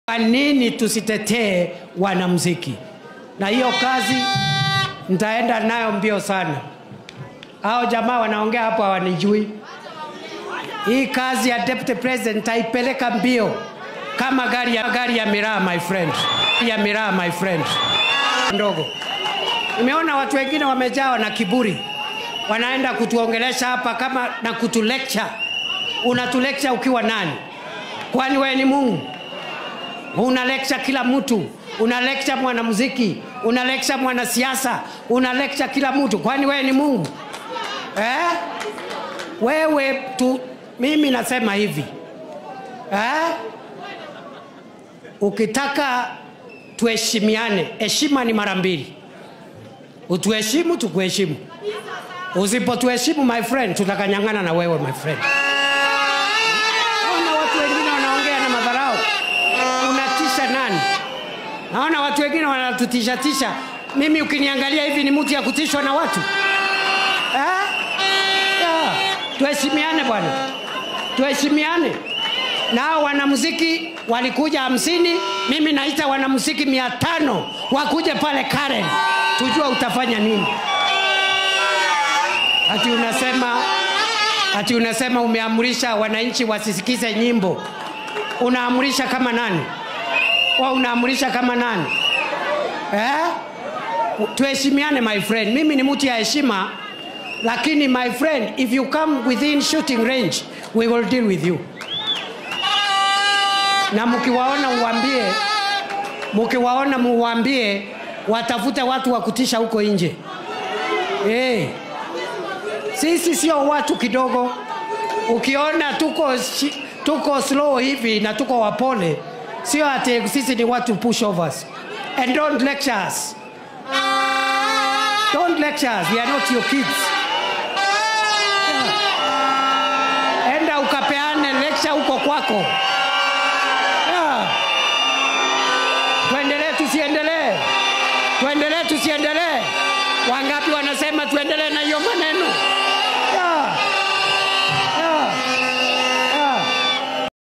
Kwa nini tusitetee wanamuziki? Na hiyo kazi nitaenda nayo mbio sana. Hao jamaa wanaongea hapo hawanijui. Hii kazi ya deputy president nitaipeleka mbio kama gari ya miraa my friend. Ya miraa my friend. Ndogo. Nimeona watu wengine wamejawa na kiburi. Wanaenda kutuongelesha hapa kama na kutulecture. Unatulecture ukiwa nani? Kwani wewe ni Mungu? Una lecture kila mtu, una lecture mwanamuziki, una lecture mwanasiasa, una lecture kila mtu. Kwani wewe ni Mungu? Wewe tu, mimi nasema hivi. Ukitaka tuheshimiane, heshima ni mara mbili. Utuheshimu, tukuheshimu. Usipotuheshimu my friend, tutakanyang'ana na wewe my friend. Naona watu wengine wanaongea na madharau. Unatisha nani? Naona watu wengine wanatutisha. Mimi ukiniangalia hivi ni mtu ya kutishwa na watu? Tuheshimiane bwana. Tuheshimiane. Nao wanamuziki walikuja 50, mimi naita wanamuziki 500 wakuje pale Karen. Tujua utafanya nini? Ati unasema umeamrisha wananchi wasisikize nyimbo. Unaamrisha kama nani? Unaamrisha kama nani? Tuheshimiane my friend. Mimi ni mtu ya heshima, lakini my friend, if you come within shooting range, we will deal with you. Na mkiwaona muambie watafute watu wa kutisha huko nje. Sisi sio watu kidogo. Ukiona tuko slow hivi na tuko wapole, sio ati sisi ni watu pushovers. And don't lecture us. Don't lecture us. We are not your kids. Enda ukapeane lecture huko kwako. Tuendelee tusiendelee? Tuendelee tusiendelee? Wangapi wanasema tuendelee na hiyo maneno?